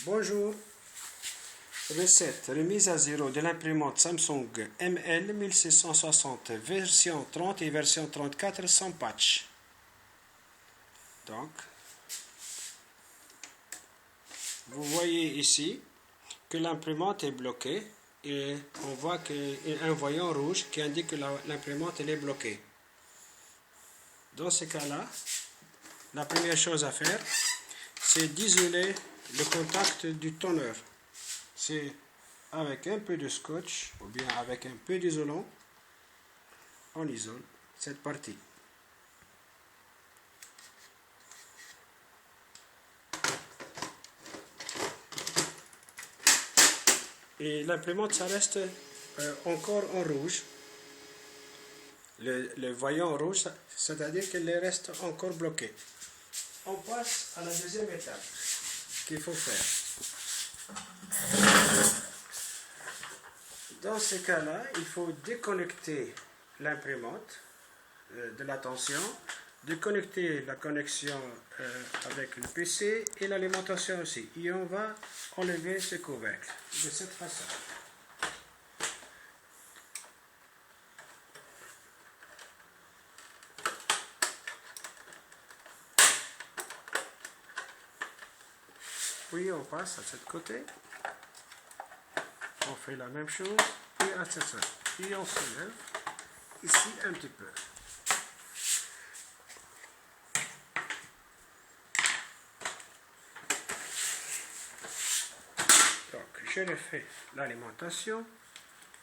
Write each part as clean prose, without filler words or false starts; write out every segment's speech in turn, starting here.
Bonjour. Recette remise à zéro de l'imprimante Samsung ML 1660 version 30 et version 34 sans patch. Donc, vous voyez ici que l'imprimante est bloquée et on voit qu'il y a un voyant rouge qui indique que l'imprimante est bloquée. Dans ce cas-là, la première chose à faire, c'est d'isoler le contact du toner. C'est avec un peu de scotch ou bien avec un peu d'isolant, on isole cette partie. Et l'imprimante, ça reste encore en rouge. Le voyant rouge, c'est-à-dire qu'elle reste encore bloquée. On passe à la deuxième étape qu'il faut faire. Dans ce cas-là, il faut déconnecter l'imprimante de la tension, déconnecter la connexion avec le PC et l'alimentation aussi. Et on va enlever ce couvercle de cette façon. Puis on passe à ce côté, on fait la même chose, puis à cette façon. Puis on soulève ici un petit peu. Donc je refais l'alimentation,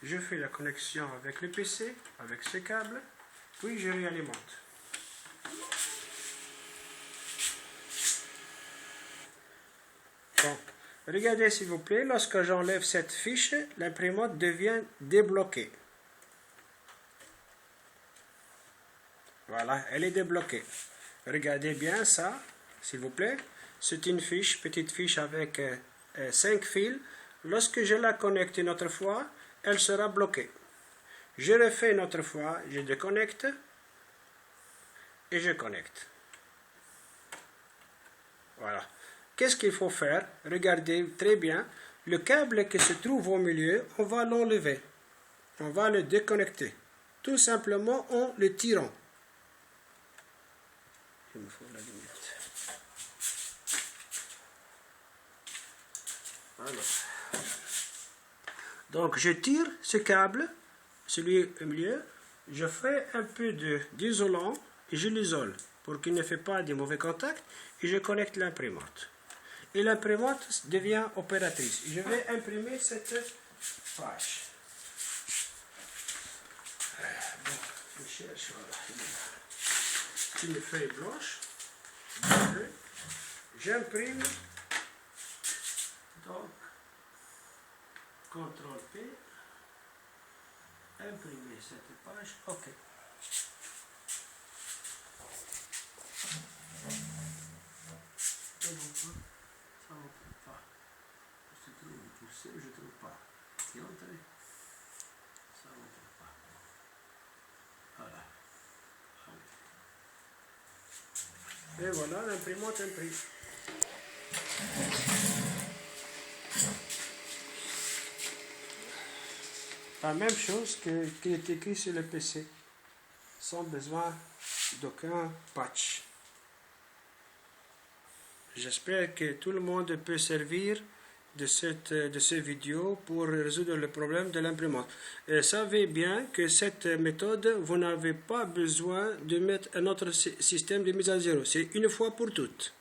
je fais la connexion avec le PC, avec ce câble, puis je réalimente. Donc, regardez s'il vous plaît, lorsque j'enlève cette fiche, l'imprimante devient débloquée. Voilà, elle est débloquée. Regardez bien ça, s'il vous plaît. C'est une fiche, petite fiche avec 5 fils. Lorsque je la connecte une autre fois, elle sera bloquée. Je refais une autre fois, je déconnecte et je connecte. Voilà. Qu'est-ce qu'il faut faire? Regardez très bien. Le câble qui se trouve au milieu, on va l'enlever. On va le déconnecter. Tout simplement en le tirant. Il me faut la limite. Voilà. Donc je tire ce câble, celui au milieu. Je fais un peu d'isolant et je l'isole pour qu'il ne fait pas de mauvais contacts. Et je connecte l'imprimante. Et l'imprimante devient opératrice. Je vais imprimer cette page. Bon, je cherche, voilà. Une feuille blanche. J'imprime. Donc, CTRL P. Imprimer cette page. OK. Ça ne trouve pas. Je trouve pousser, je ne trouve pas. Et entrer. Ça ne trouve pas. Voilà. Et voilà, l'imprimante imprime. La même chose qui est écrit sur le PC, sans besoin d'aucun patch. J'espère que tout le monde peut servir de ces vidéos pour résoudre le problème de l'imprimante. Savez bien que cette méthode, vous n'avez pas besoin de mettre un autre système de mise à zéro. C'est une fois pour toutes.